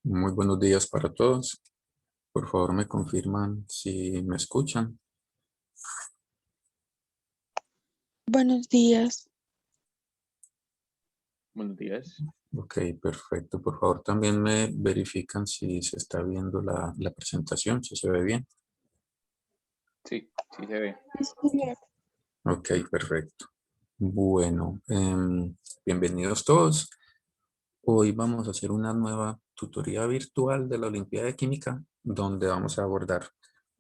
Muy buenos días para todos. Por favor, me confirman si me escuchan. Buenos días. Buenos días. Ok, perfecto. Por favor, también me verifican si se está viendo la presentación, si se ve bien. Sí, sí se ve. Ok, perfecto. Bueno, bienvenidos todos. Hoy vamos a hacer una nueva tutoría virtual de la Olimpiada de Química, donde vamos a abordar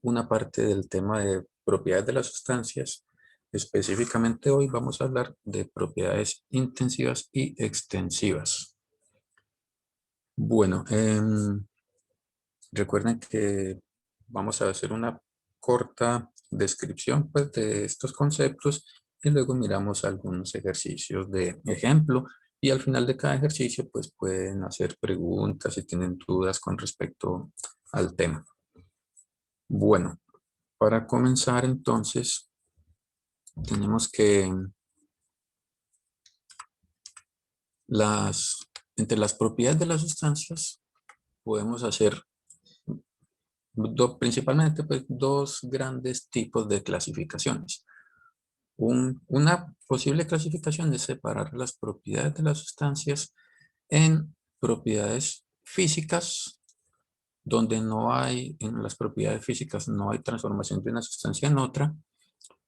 una parte del tema de propiedades de las sustancias. Específicamente hoy vamos a hablar de propiedades intensivas y extensivas. Bueno, recuerden que vamos a hacer una corta descripción pues, de estos conceptos y luego miramos algunos ejercicios de ejemplo y al final de cada ejercicio pues pueden hacer preguntas si tienen dudas con respecto al tema. Bueno, para comenzar entonces tenemos que entre las propiedades de las sustancias podemos hacer principalmente pues, dos grandes tipos de clasificaciones. Una posible clasificación es separar las propiedades de las sustancias en propiedades físicas, donde en las propiedades físicas no hay transformación de una sustancia en otra,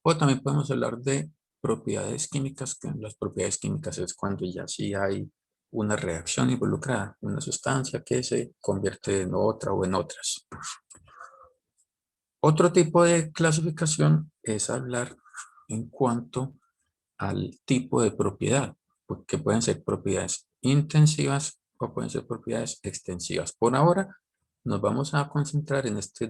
o también podemos hablar de propiedades químicas, que las propiedades químicas es cuando ya sí hay una reacción involucrada, una sustancia que se convierte en otra o en otras. Otro tipo de clasificación es hablar en cuanto al tipo de propiedad, que pueden ser propiedades intensivas o pueden ser propiedades extensivas. Por ahora nos vamos a concentrar en estos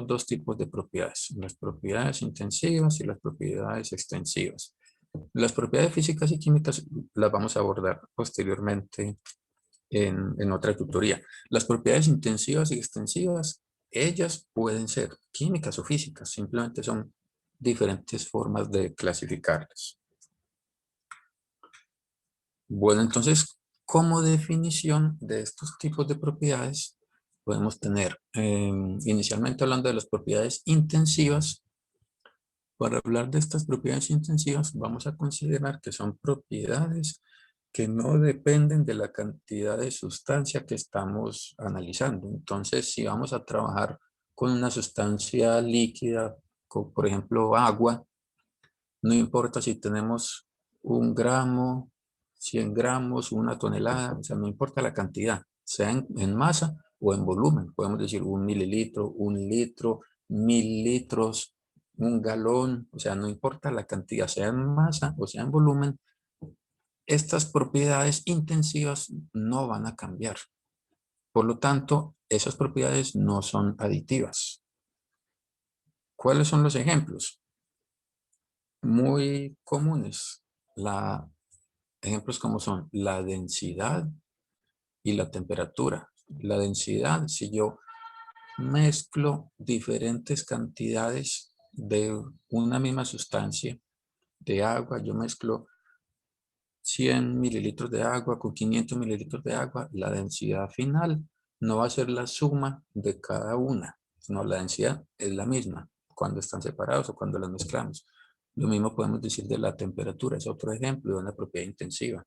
dos tipos de propiedades, las propiedades intensivas y las propiedades extensivas. Las propiedades físicas y químicas las vamos a abordar posteriormente en otra tutoría. Las propiedades intensivas y extensivas, ellas pueden ser químicas o físicas, simplemente son diferentes formas de clasificarlas. Bueno, entonces, como definición de estos tipos de propiedades, podemos tener, inicialmente hablando de las propiedades intensivas. Para hablar de estas propiedades intensivas, vamos a considerar que son propiedades que no dependen de la cantidad de sustancia que estamos analizando. Entonces, si vamos a trabajar con una sustancia líquida, como por ejemplo agua, no importa si tenemos 1 gramo, 100 gramos, 1 tonelada, o sea, no importa la cantidad, sea en masa o en volumen. Podemos decir 1 mililitro, 1 litro, 1000 litros, 1 galón, o sea, no importa la cantidad, sea en masa o sea en volumen, estas propiedades intensivas no van a cambiar. Por lo tanto, esas propiedades no son aditivas. ¿Cuáles son los ejemplos? Muy comunes. Ejemplos como son la densidad y la temperatura. La densidad, si yo mezclo diferentes cantidades de una misma sustancia, de agua, yo mezclo 100 mililitros de agua con 500 mililitros de agua, la densidad final no va a ser la suma de cada una, sino la densidad es la misma cuando están separados o cuando las mezclamos. Lo mismo podemos decir de la temperatura, es otro ejemplo de una propiedad intensiva.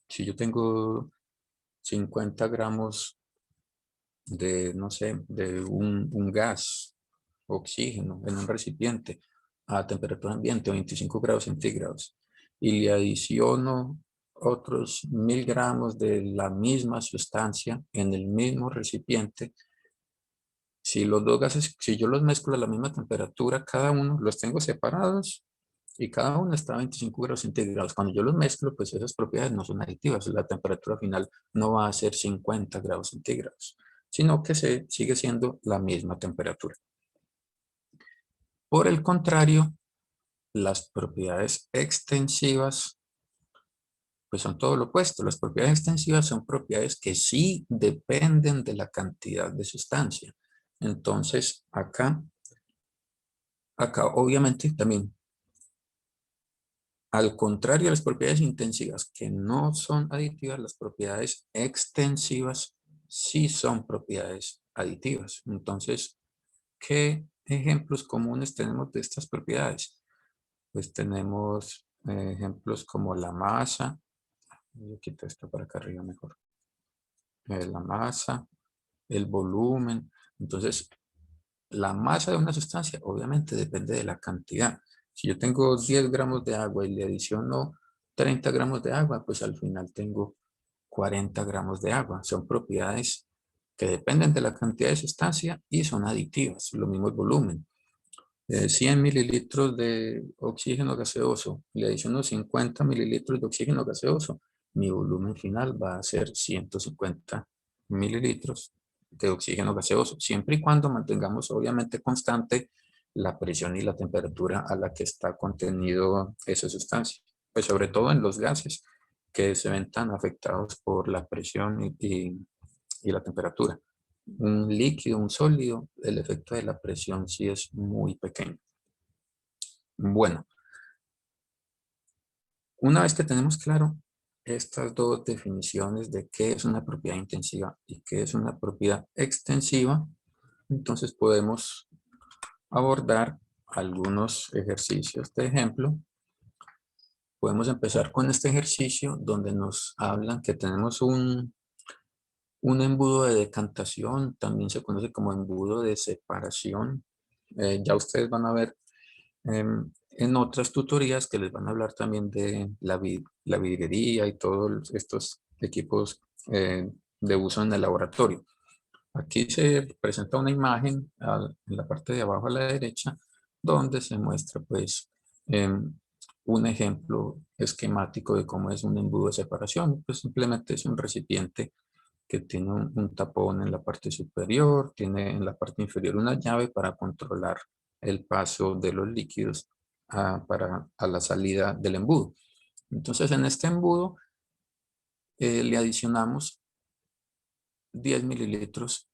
Si yo tengo 50 gramos de, no sé, de un gas, oxígeno, en un recipiente a temperatura ambiente, 25 grados centígrados, y le adiciono otros 1000 gramos de la misma sustancia en el mismo recipiente, si los dos gases, si yo los mezclo a la misma temperatura, cada uno los tengo separados y cada uno está a 25 grados centígrados. Cuando yo los mezclo, pues esas propiedades no son aditivas. La temperatura final no va a ser 50 grados centígrados, sino que sigue siendo la misma temperatura. Por el contrario, las propiedades extensivas, pues son todo lo opuesto. Las propiedades extensivas son propiedades que sí dependen de la cantidad de sustancia. Entonces, acá obviamente también, al contrario de las propiedades intensivas que no son aditivas, las propiedades extensivas sí son propiedades aditivas. Entonces, ¿qué ejemplos comunes tenemos de estas propiedades? Pues tenemos ejemplos como la masa. Yo quito esto para acá arriba mejor. La masa, el volumen. Entonces, la masa de una sustancia obviamente depende de la cantidad. Si yo tengo 10 gramos de agua y le adiciono 30 gramos de agua, pues al final tengo 40 gramos de agua. Son propiedades que dependen de la cantidad de sustancia y son aditivas. Lo mismo el volumen. 100 mililitros de oxígeno gaseoso, le adiciono 50 mililitros de oxígeno gaseoso, mi volumen final va a ser 150 mililitros de oxígeno gaseoso, siempre y cuando mantengamos obviamente constante la presión y la temperatura a la que está contenido esa sustancia. Pues sobre todo en los gases que se ven tan afectados por la presión y la temperatura. Un líquido, un sólido, el efecto de la presión sí es muy pequeño. Bueno, una vez que tenemos claro estas dos definiciones de qué es una propiedad intensiva y qué es una propiedad extensiva, entonces podemos abordar algunos ejercicios de ejemplo. Podemos empezar con este ejercicio donde nos hablan que tenemos un embudo de decantación, también se conoce como embudo de separación. Ya ustedes van a ver en otras tutorías que les van a hablar también de la vidriería y todos estos equipos de uso en el laboratorio. Aquí se presenta una imagen en la parte de abajo a la derecha donde se muestra pues un ejemplo esquemático de cómo es un embudo de separación. Pues simplemente es un recipiente que tiene un tapón en la parte superior, tiene en la parte inferior una llave para controlar el paso de los líquidos a la salida del embudo. Entonces en este embudo le adicionamos 10 mililitros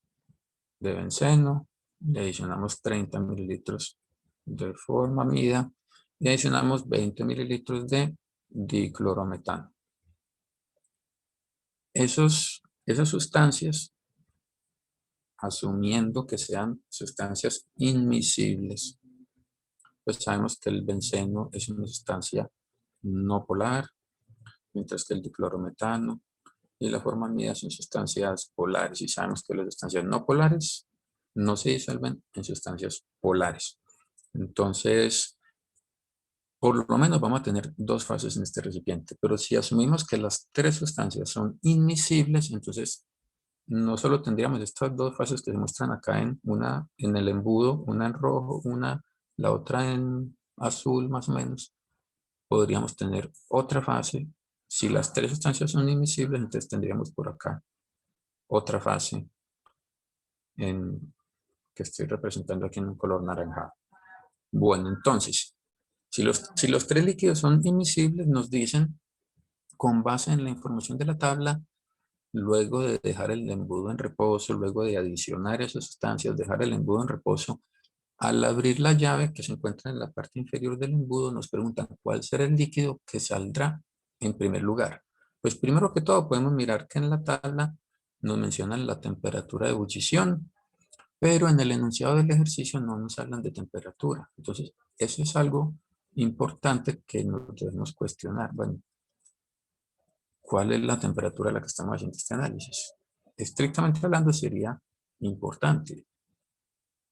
de benceno, le adicionamos 30 mililitros de formamida y adicionamos 20 mililitros de diclorometano. Esas sustancias, asumiendo que sean sustancias inmiscibles, pues sabemos que el benceno es una sustancia no polar, mientras que el diclorometano y la formamida son sustancias polares, y sabemos que las sustancias no polares no se disuelven en sustancias polares. Entonces, por lo menos vamos a tener dos fases en este recipiente, pero si asumimos que las tres sustancias son inmiscibles, entonces no solo tendríamos estas dos fases que se muestran acá en el embudo, una en rojo, la otra en azul más o menos, podríamos tener otra fase. Si las tres sustancias son inmiscibles, entonces tendríamos por acá otra fase que estoy representando aquí en un color naranjado. Bueno, entonces, si los tres líquidos son inmiscibles, nos dicen, con base en la información de la tabla, luego de dejar el embudo en reposo, luego de adicionar esas sustancias, dejar el embudo en reposo, al abrir la llave que se encuentra en la parte inferior del embudo, nos preguntan cuál será el líquido que saldrá en primer lugar. Pues primero que todo podemos mirar que en la tabla nos mencionan la temperatura de ebullición, pero en el enunciado del ejercicio no nos hablan de temperatura. Entonces, eso es algo importante que nos debemos cuestionar. Bueno, ¿cuál es la temperatura a la que estamos haciendo este análisis? Estrictamente hablando sería importante.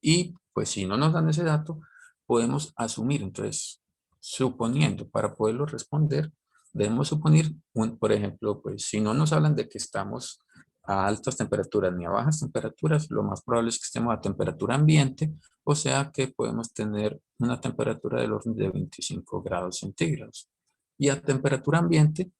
Y pues si no nos dan ese dato, podemos asumir. Entonces, suponiendo, para poderlo responder, debemos suponer, por ejemplo, pues si no nos hablan de que estamos a altas temperaturas ni a bajas temperaturas, lo más probable es que estemos a temperatura ambiente, o sea que podemos tener una temperatura del orden de 25 grados centígrados. Y a temperatura ambiente,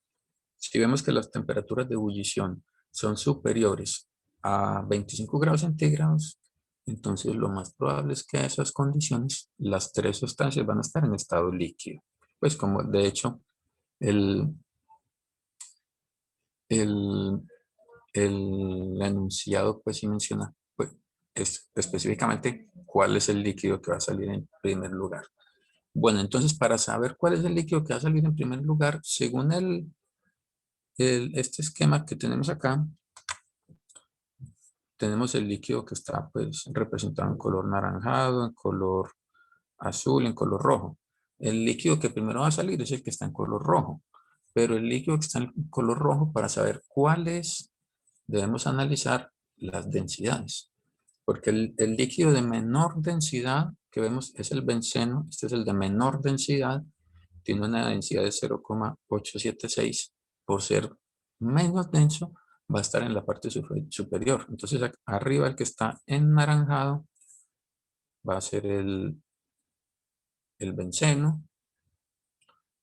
si vemos que las temperaturas de ebullición son superiores a 25 grados centígrados, entonces lo más probable es que a esas condiciones las tres sustancias van a estar en estado líquido. Pues como de hecho el enunciado pues sí menciona pues, específicamente cuál es el líquido que va a salir en primer lugar. Bueno, entonces para saber cuál es el líquido que va a salir en primer lugar, según este esquema que tenemos acá, tenemos el líquido que está pues representado en color naranjado, en color azul, en color rojo. El líquido que primero va a salir es el que está en color rojo, pero el líquido que está en color rojo, para saber cuál es, debemos analizar las densidades, porque el líquido de menor densidad que vemos es el benceno. Este es el de menor densidad, tiene una densidad de 0,876. Por ser menos denso, va a estar en la parte superior. Entonces arriba, el que está ennaranjado va a ser el benceno.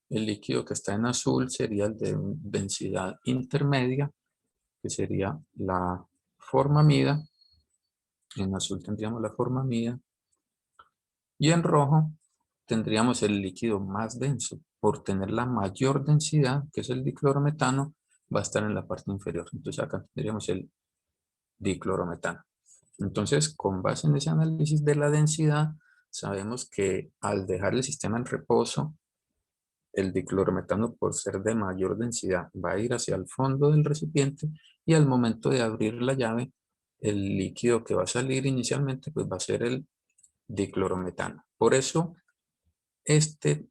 El líquido que está en azul sería el de densidad intermedia, que sería la formamida. En azul tendríamos la formamida. Y en rojo tendríamos el líquido más denso. Por tener la mayor densidad, que es el diclorometano, va a estar en la parte inferior. Entonces acá tendríamos el diclorometano. Entonces, con base en ese análisis de la densidad, sabemos que al dejar el sistema en reposo, el diclorometano, por ser de mayor densidad, va a ir hacia el fondo del recipiente, y al momento de abrir la llave, el líquido que va a salir inicialmente pues va a ser el diclorometano. Por eso este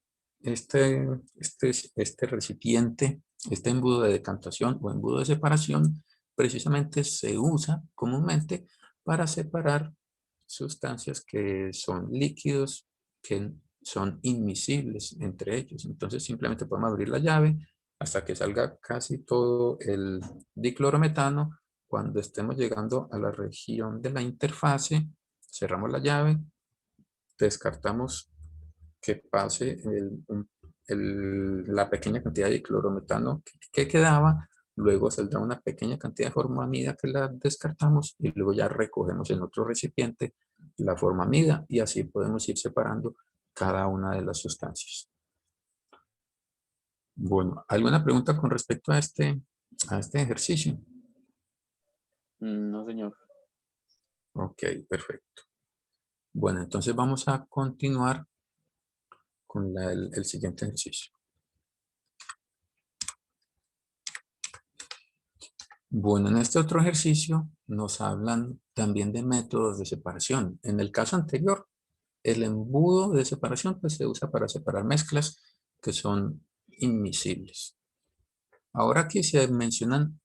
recipiente, este embudo de decantación o embudo de separación, precisamente se usa comúnmente para separar sustancias que son líquidos, que son inmiscibles entre ellos. Entonces simplemente podemos abrir la llave hasta que salga casi todo el diclorometano. Cuando estemos llegando a la región de la interfase, cerramos la llave, descartamos que pase la pequeña cantidad de diclorometano que quedaba. Luego saldrá una pequeña cantidad de formamida que la descartamos, y luego ya recogemos en otro recipiente la formamida, y así podemos ir separando cada una de las sustancias. Bueno, ¿alguna pregunta con respecto a este ejercicio? No, señor. Ok, perfecto. Bueno, entonces vamos a continuar con el siguiente ejercicio. Bueno, en este otro ejercicio nos hablan también de métodos de separación. En el caso anterior, el embudo de separación pues, se usa para separar mezclas que son inmiscibles. Ahora aquí se mencionan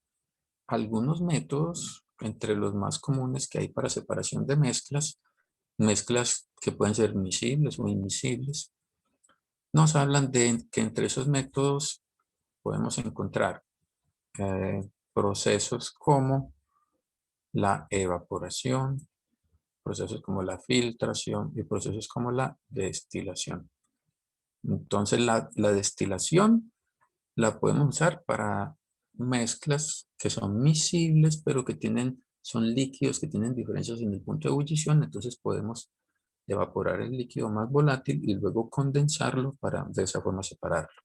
algunos métodos, entre los más comunes que hay para separación de mezclas que pueden ser miscibles o inmiscibles. Nos hablan de que entre esos métodos podemos encontrar procesos como la evaporación, procesos como la filtración y procesos como la destilación. Entonces la destilación la podemos usar para mezclas que son miscibles, pero que son líquidos que tienen diferencias en el punto de ebullición. Entonces podemos evaporar el líquido más volátil y luego condensarlo para de esa forma separarlo.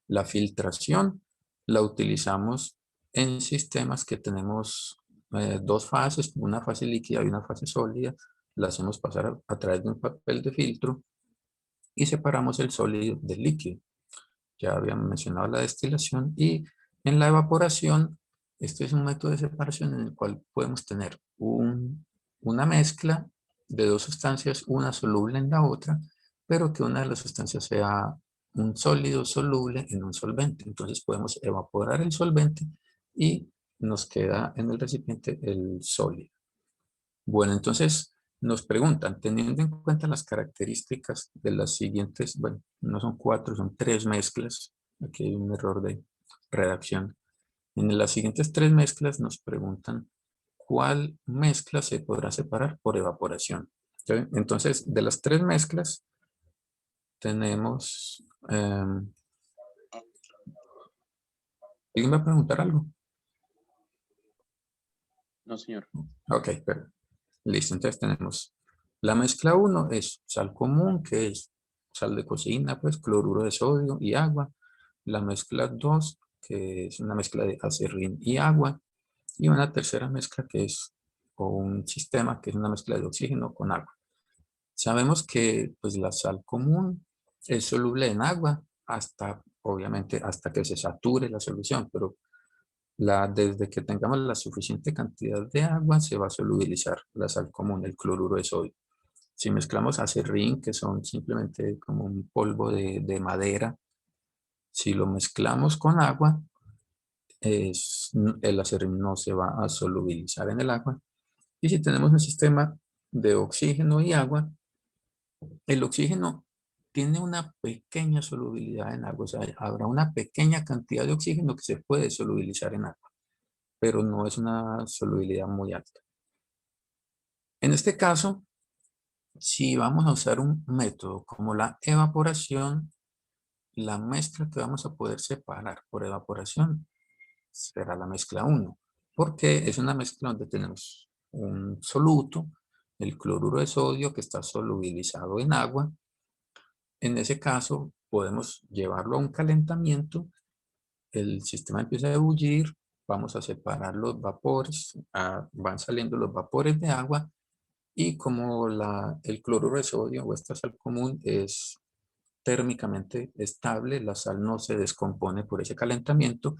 La filtración la utilizamos en sistemas que tenemos dos fases, una fase líquida y una fase sólida. La hacemos pasar a través de un papel de filtro y separamos el sólido del líquido. Ya habíamos mencionado la destilación, y en la evaporación, este es un método de separación en el cual podemos tener una mezcla de dos sustancias, una soluble en la otra, pero que una de las sustancias sea un sólido soluble en un solvente. Entonces podemos evaporar el solvente y nos queda en el recipiente el sólido. Bueno, entonces nos preguntan, teniendo en cuenta las características de las siguientes, bueno, no son 4, son 3 mezclas. Aquí hay un error de redacción. En las siguientes 3 mezclas nos preguntan cuál mezcla se podrá separar por evaporación. ¿Sí? Entonces, de las 3 mezclas, tenemos... ¿alguien va a preguntar algo? No, señor. Ok, pero listo. Entonces tenemos la mezcla 1 es sal común, que es sal de cocina, pues cloruro de sodio y agua. La mezcla 2, que es una mezcla de acerrín y agua. Y una tercera mezcla que es, o un sistema que es una mezcla de oxígeno con agua. Sabemos que pues la sal común es soluble en agua obviamente hasta que se sature la solución, pero Desde que tengamos la suficiente cantidad de agua, se va a solubilizar la sal común, el cloruro de sodio. Si mezclamos acerrín, que son simplemente como un polvo de madera, si lo mezclamos con agua, el acerrín no se va a solubilizar en el agua. Y si tenemos un sistema de oxígeno y agua, el oxígeno tiene una pequeña solubilidad en agua, o sea, habrá una pequeña cantidad de oxígeno que se puede solubilizar en agua, pero no es una solubilidad muy alta. En este caso, si vamos a usar un método como la evaporación, la mezcla que vamos a poder separar por evaporación será la mezcla 1, porque es una mezcla donde tenemos un soluto, el cloruro de sodio que está solubilizado en agua. En ese caso, podemos llevarlo a un calentamiento, el sistema empieza a ebullir, vamos a separar los vapores, van saliendo los vapores de agua y como el cloruro de sodio o esta sal común es térmicamente estable, la sal no se descompone por ese calentamiento,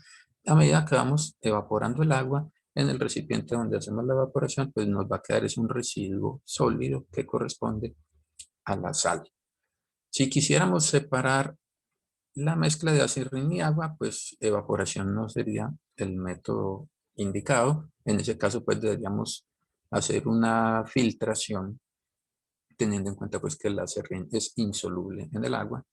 a medida que vamos evaporando el agua en el recipiente donde hacemos la evaporación, pues nos va a quedar un residuo sólido que corresponde a la sal. Si quisiéramos separar la mezcla de acerrín y agua, pues evaporación no sería el método indicado. En ese caso, pues deberíamos hacer una filtración, teniendo en cuenta pues que el acerrín es insoluble en el agua.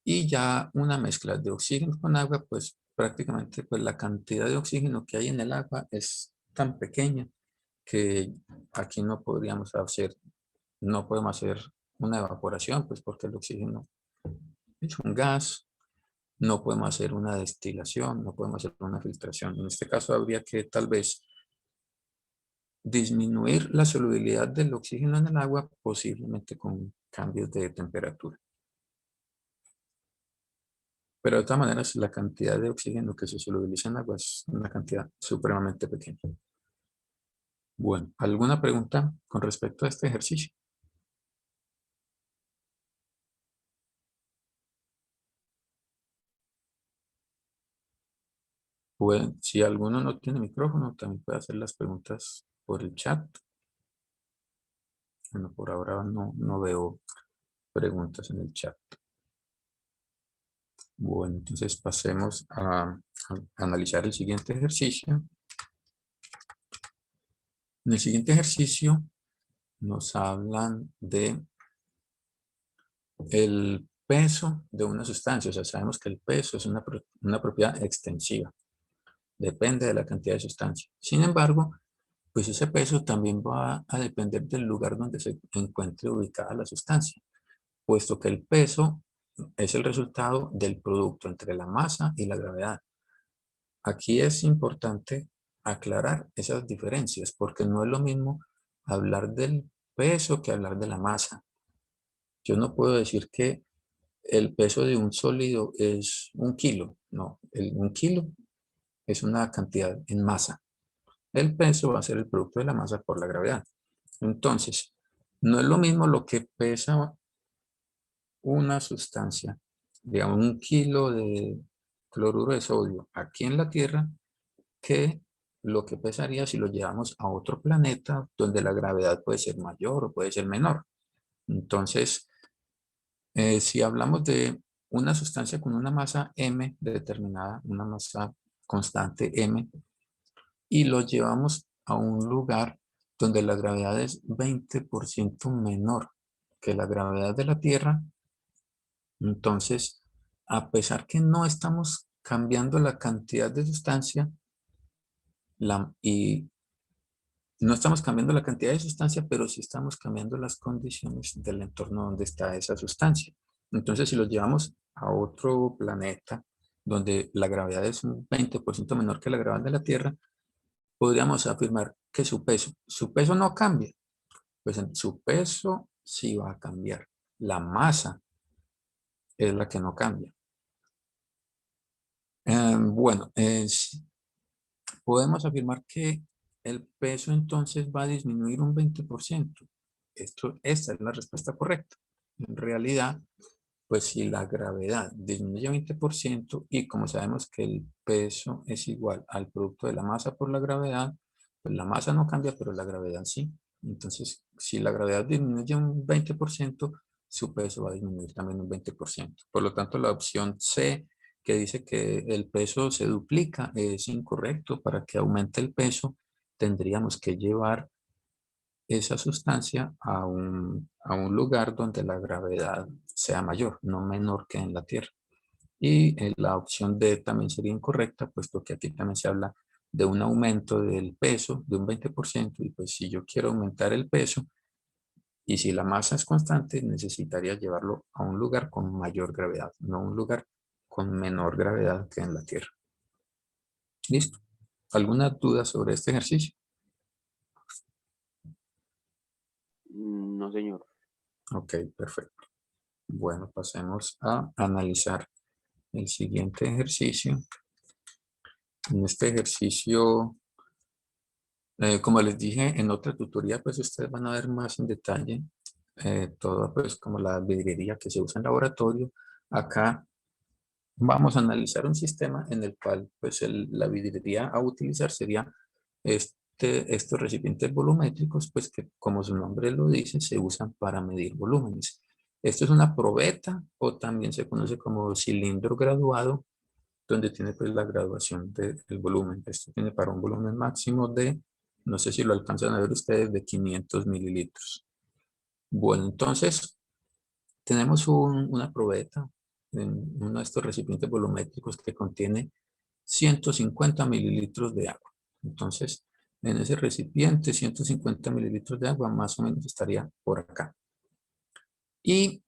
Y ya una mezcla de oxígeno con agua, pues prácticamente pues la cantidad de oxígeno que hay en el agua es tan pequeña que aquí no podemos hacer una evaporación, pues porque el oxígeno es un gas. No podemos hacer una destilación, no podemos hacer una filtración. En este caso habría que tal vez disminuir la solubilidad del oxígeno en el agua, posiblemente con cambios de temperatura. Pero de todas maneras, la cantidad de oxígeno que se solubiliza en agua es una cantidad supremamente pequeña. Bueno, ¿alguna pregunta con respecto a este ejercicio? Bueno, si alguno no tiene micrófono, también puede hacer las preguntas por el chat. Bueno, por ahora no veo preguntas en el chat. Bueno, entonces pasemos a analizar el siguiente ejercicio. En el siguiente ejercicio nos hablan de el peso de una sustancia. O sea, sabemos que el peso es una propiedad extensiva. Depende de la cantidad de sustancia. Sin embargo, pues ese peso también va a depender del lugar donde se encuentre ubicada la sustancia, puesto que el peso es el resultado del producto entre la masa y la gravedad. Aquí es importante aclarar esas diferencias, porque no es lo mismo hablar del peso que hablar de la masa. Yo no puedo decir que el peso de un sólido es 1 kilo. No, 1 kilo es una cantidad en masa. El peso va a ser el producto de la masa por la gravedad. Entonces, no es lo mismo lo que pesa una sustancia, digamos 1 kilo de cloruro de sodio aquí en la Tierra, que lo que pesaría si lo llevamos a otro planeta donde la gravedad puede ser mayor o puede ser menor. Entonces, si hablamos de una sustancia con una masa m determinada, una masa constante m, y lo llevamos a un lugar donde la gravedad es 20% menor que la gravedad de la Tierra, entonces, a pesar que no estamos cambiando la cantidad de sustancia, y no estamos cambiando la cantidad de sustancia, pero sí estamos cambiando las condiciones del entorno donde está esa sustancia. Entonces, si lo llevamos a otro planeta, donde la gravedad es un 20% menor que la gravedad de la Tierra, podríamos afirmar que su peso no cambia. Pues su peso sí va a cambiar. La masa es la que no cambia. Bueno, podemos afirmar que el peso entonces va a disminuir un 20%. Esta es la respuesta correcta. En realidad, Pues si la gravedad disminuye 20% y como sabemos que el peso es igual al producto de la masa por la gravedad, pues la masa no cambia, pero la gravedad sí. Entonces, si la gravedad disminuye un 20%, su peso va a disminuir también un 20%. Por lo tanto, la opción C, que dice que el peso se duplica, es incorrecto. Para que aumente el peso, tendríamos que llevar esa sustancia a un lugar donde la gravedad sea mayor, no menor que en la Tierra. Y la opción D también sería incorrecta, puesto que aquí también se habla de un aumento del peso de un 20%, y pues si yo quiero aumentar el peso, y si la masa es constante, necesitaría llevarlo a un lugar con mayor gravedad, no un lugar con menor gravedad que en la Tierra. ¿Listo? ¿Alguna duda sobre este ejercicio? No, señor. Ok, perfecto. Bueno, pasemos a analizar el siguiente ejercicio. En este ejercicio, como les dije en otra tutoría, pues ustedes van a ver más en detalle todo, pues como la vidriería que se usa en laboratorio. Acá vamos a analizar un sistema en el cual pues la vidriería a utilizar sería estos recipientes volumétricos, pues que como su nombre lo dice, se usan para medir volúmenes. Esto es una probeta o también se conoce como cilindro graduado, donde tiene pues la graduación del volumen. Esto tiene para un volumen máximo de, no sé si lo alcanzan a ver ustedes, de 500 mililitros. Bueno, entonces tenemos una probeta en uno de estos recipientes volumétricos que contiene 150 mililitros de agua. Entonces, en ese recipiente, 150 mililitros de agua más o menos estaría por acá. Y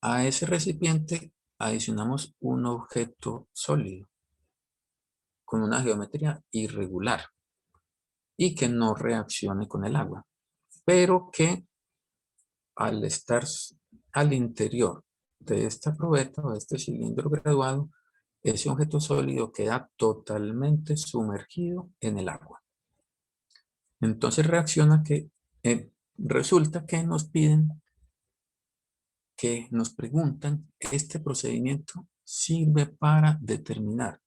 a ese recipiente adicionamos un objeto sólido con una geometría irregular y que no reaccione con el agua, pero que al estar al interior de esta probeta o de este cilindro graduado, ese objeto sólido queda totalmente sumergido en el agua. Entonces reacciona que resulta que nos piden, que nos preguntan, este procedimiento sirve para determinar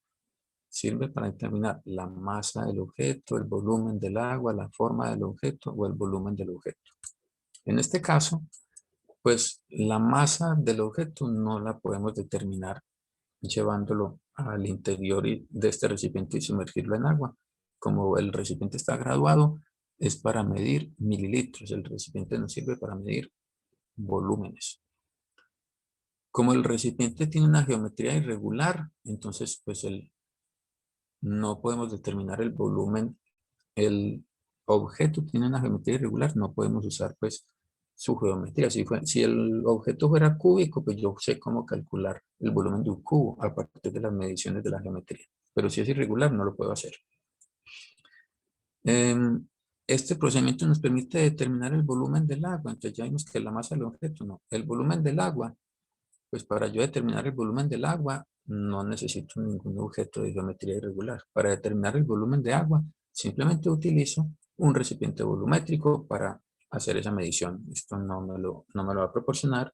la masa del objeto, el volumen del agua, la forma del objeto o el volumen del objeto. En este caso, pues la masa del objeto no la podemos determinar llevándolo al interior de este recipiente y sumergirlo en agua. Como el recipiente está graduado, es para medir mililitros. El recipiente nos sirve para medir volúmenes. Como el recipiente tiene una geometría irregular, entonces pues no podemos determinar el volumen. El objeto tiene una geometría irregular, no podemos usar pues su geometría. Si el objeto fuera cúbico, pues yo sé cómo calcular el volumen de un cubo a partir de las mediciones de la geometría. Pero si es irregular, no lo puedo hacer. Este procedimiento nos permite determinar el volumen del agua. Entonces ya vimos que la masa del objeto no. El volumen del agua, pues para yo determinar el volumen del agua, no necesito ningún objeto de geometría irregular. Para determinar el volumen de agua, simplemente utilizo un recipiente volumétrico para hacer esa medición. Esto no me lo va a proporcionar.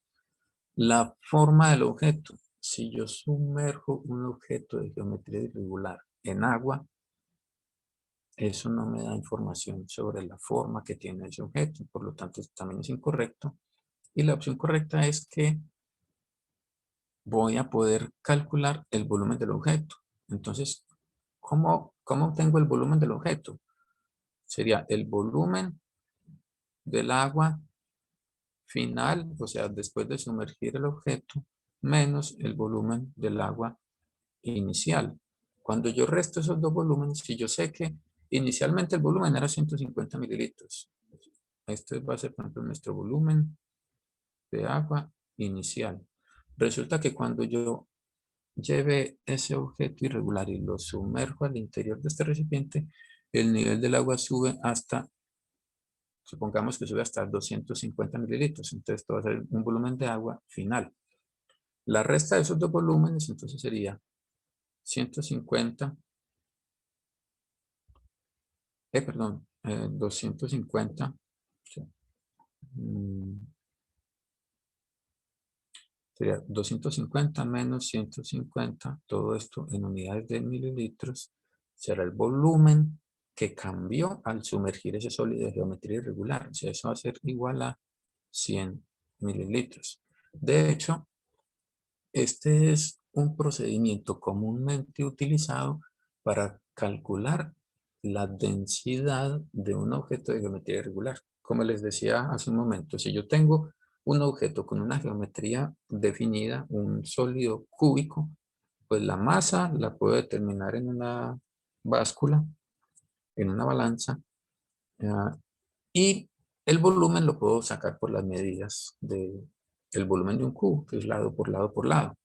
La forma del objeto. Si yo sumerjo un objeto de geometría irregular en agua, eso no me da información sobre la forma que tiene ese objeto. Por lo tanto, también es incorrecto. Y la opción correcta es que voy a poder calcular el volumen del objeto. Entonces, ¿cómo obtengo el volumen del objeto? Sería el volumen del agua final, o sea, después de sumergir el objeto, menos el volumen del agua inicial. Cuando yo resto esos dos volúmenes, si yo sé que inicialmente el volumen era 150 mililitros, esto va a ser, por ejemplo, nuestro volumen de agua inicial. Resulta que cuando yo lleve ese objeto irregular y lo sumerjo al interior de este recipiente, el nivel del agua sube hasta, supongamos que sube hasta 250 mililitros. Entonces, esto va a ser un volumen de agua final. La resta de esos dos volúmenes, entonces sería 150, perdón, 250. Sería 250 menos 150, todo esto en unidades de mililitros, será el volumen que cambió al sumergir ese sólido de geometría irregular. O sea, eso va a ser igual a 100 mililitros. De hecho, este es un procedimiento comúnmente utilizado para calcular la densidad de un objeto de geometría irregular. Como les decía hace un momento, si yo tengo un objeto con una geometría definida, un sólido cúbico, pues la masa la puedo determinar en una báscula, en una balanza, y el volumen lo puedo sacar por las medidas del volumen de un cubo, que es lado por lado por lado.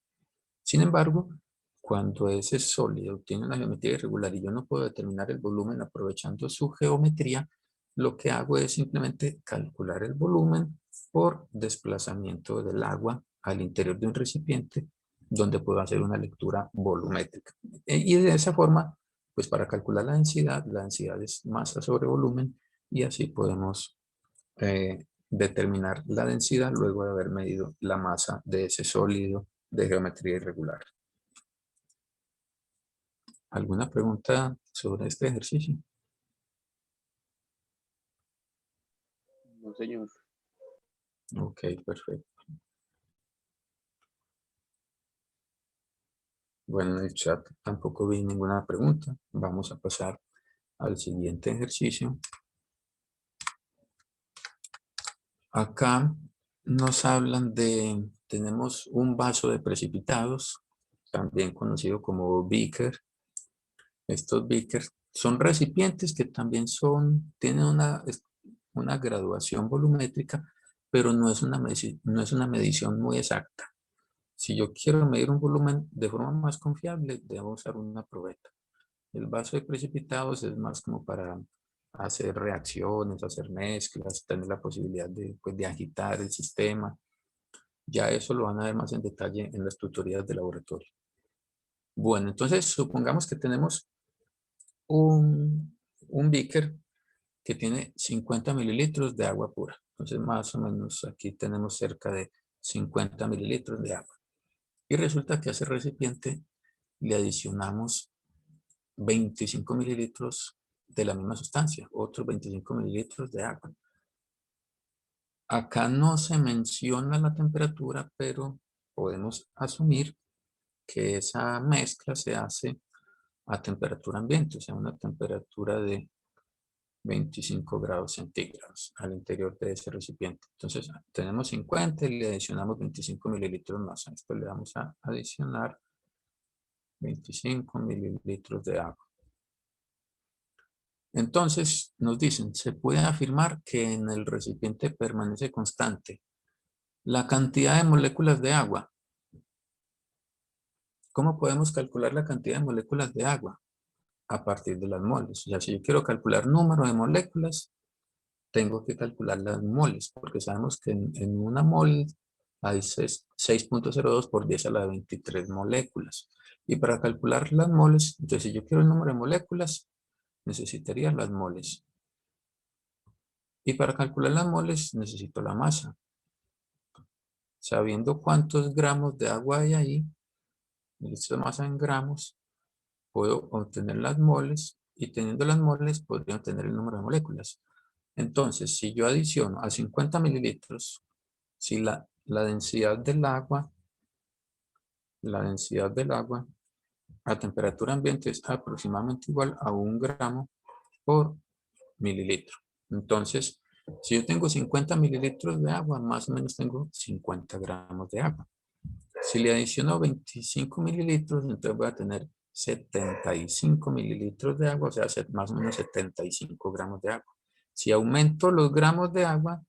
Sin embargo, cuando ese sólido tiene una geometría irregular y yo no puedo determinar el volumen aprovechando su geometría, lo que hago es simplemente calcular el volumen por desplazamiento del agua al interior de un recipiente donde puedo hacer una lectura volumétrica. Y de esa forma, pues para calcular la densidad es masa sobre volumen y así podemos determinar la densidad luego de haber medido la masa de ese sólido de geometría irregular. ¿Alguna pregunta sobre este ejercicio? No, señor. Ok, perfecto. Bueno, en el chat tampoco vi ninguna pregunta. Vamos a pasar al siguiente ejercicio. Acá nos hablan de, tenemos un vaso de precipitados, también conocido como beaker. Estos beakers son recipientes que también tienen una graduación volumétrica, pero no es una medición muy exacta. Si yo quiero medir un volumen de forma más confiable, debo usar una probeta. El vaso de precipitados es más como para hacer reacciones, hacer mezclas, tener la posibilidad pues, de agitar el sistema. Ya eso lo van a ver más en detalle en las tutorías de laboratorio. Bueno, entonces supongamos que tenemos un beaker que tiene 50 mililitros de agua pura. Entonces más o menos aquí tenemos cerca de 50 mililitros de agua. Y resulta que a ese recipiente le adicionamos 25 mililitros de la misma sustancia, otros 25 mililitros de agua. Acá no se menciona la temperatura, pero podemos asumir que esa mezcla se hace a temperatura ambiente, o sea, una temperatura de 25 grados centígrados al interior de ese recipiente. Entonces, tenemos 50 y le adicionamos 25 mililitros más. A esto le vamos a adicionar 25 mililitros de agua. Entonces, nos dicen, se puede afirmar que en el recipiente permanece constante la cantidad de moléculas de agua. ¿Cómo podemos calcular la cantidad de moléculas de agua? A partir de las moles. O sea, si yo quiero calcular número de moléculas, tengo que calcular las moles, porque sabemos que en una mol hay 6.02 por 10 a la 23 moléculas. Y para calcular las moles, entonces si yo quiero el número de moléculas, necesitaría las moles. Y para calcular las moles, necesito la masa. Sabiendo cuántos gramos de agua hay ahí, esta masa en gramos, puedo obtener las moles y teniendo las moles podría obtener el número de moléculas. Entonces, si yo adiciono a 50 mililitros, si la densidad del agua a temperatura ambiente es aproximadamente igual a 1 gramo por mililitro. Entonces, si yo tengo 50 mililitros de agua, más o menos tengo 50 gramos de agua. Si le adiciono 25 mililitros, entonces voy a tener 75 mililitros de agua, o sea, más o menos 75 gramos de agua. Si aumento los gramos de agua,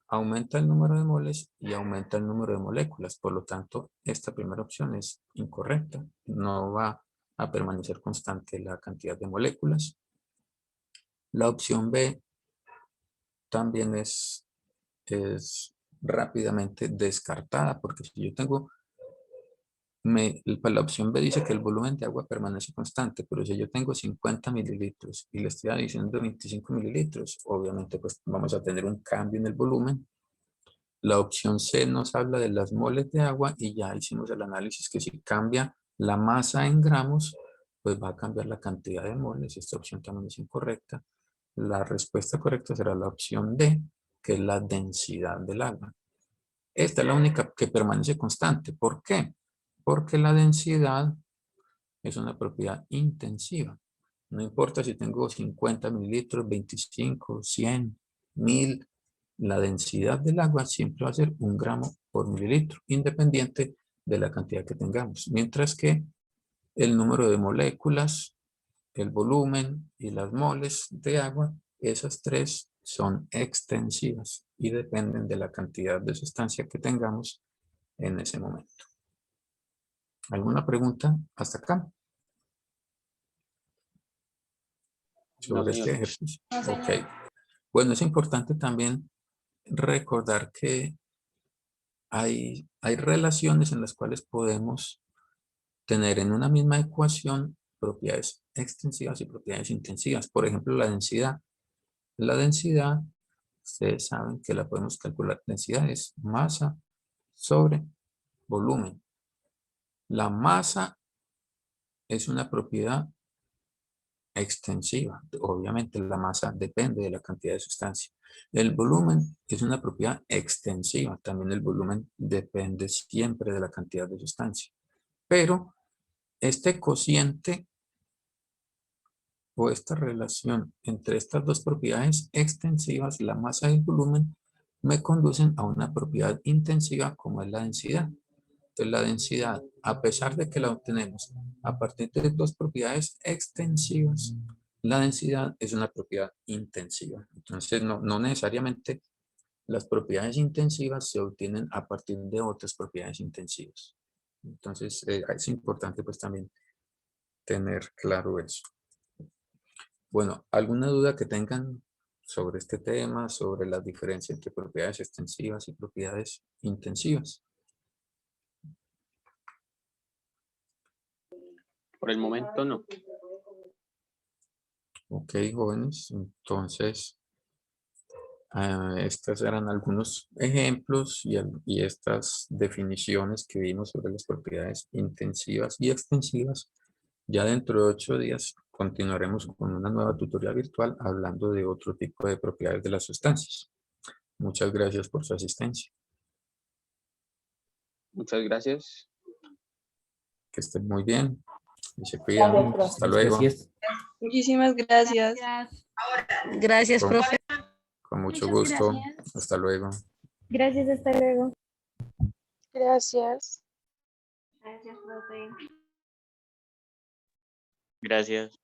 aumenta el número de moles y aumenta el número de moléculas. Por lo tanto, esta primera opción es incorrecta. No va a permanecer constante la cantidad de moléculas. La opción B también es rápidamente descartada, porque si yo tengo la opción B dice que el volumen de agua permanece constante, pero si yo tengo 50 mililitros y le estoy adicionando 25 mililitros, obviamente pues vamos a tener un cambio en el volumen La opción C nos habla de las moles de agua y ya hicimos el análisis que si cambia la masa en gramos, pues va a cambiar la cantidad de moles. Esta opción también es incorrecta. La respuesta correcta será la opción D, que es la densidad del agua. Esta es la única que permanece constante. ¿Por qué? Porque la densidad es una propiedad intensiva. No importa si tengo 50 mililitros, 25, 100, 1000, la densidad del agua siempre va a ser 1 gramo por mililitro, independiente de la cantidad que tengamos. Mientras que el número de moléculas, el volumen y las moles de agua, esas tres son extensivas y dependen de la cantidad de sustancia que tengamos en ese momento. ¿Alguna pregunta hasta acá? Sobre No, este señor. ejercicio. Ok. Bueno, es importante también recordar que hay relaciones en las cuales podemos tener en una misma ecuación propiedades extensivas y propiedades intensivas. Por ejemplo, la densidad. La densidad, ustedes saben que la podemos calcular. Densidad es masa sobre volumen. La masa es una propiedad extensiva. Obviamente la masa depende de la cantidad de sustancia. El volumen es una propiedad extensiva. También el volumen depende siempre de la cantidad de sustancia. Pero este cociente o esta relación entre estas dos propiedades extensivas, la masa y el volumen, me conducen a una propiedad intensiva como es la densidad. Entonces la densidad, a pesar de que la obtenemos a partir de dos propiedades extensivas, la densidad es una propiedad intensiva. Entonces no necesariamente las propiedades intensivas se obtienen a partir de otras propiedades intensivas. Entonces es importante pues también tener claro eso. Bueno, ¿alguna duda que tengan sobre este tema, sobre la diferencia entre propiedades extensivas y propiedades intensivas? Por el momento no. Ok, jóvenes, entonces estos eran algunos ejemplos y estas definiciones que vimos sobre las propiedades intensivas y extensivas. Ya dentro de 8 días continuaremos con una nueva tutoría virtual hablando de otro tipo de propiedades de las sustancias. Muchas gracias por su asistencia. Muchas gracias. Que estén muy bien y se cuidan. Hasta luego. Gracias. Muchísimas gracias. Gracias, Con- profe. Con mucho Muchas gusto. gracias. Hasta luego. Gracias, hasta luego. Gracias. Gracias, profe. Gracias.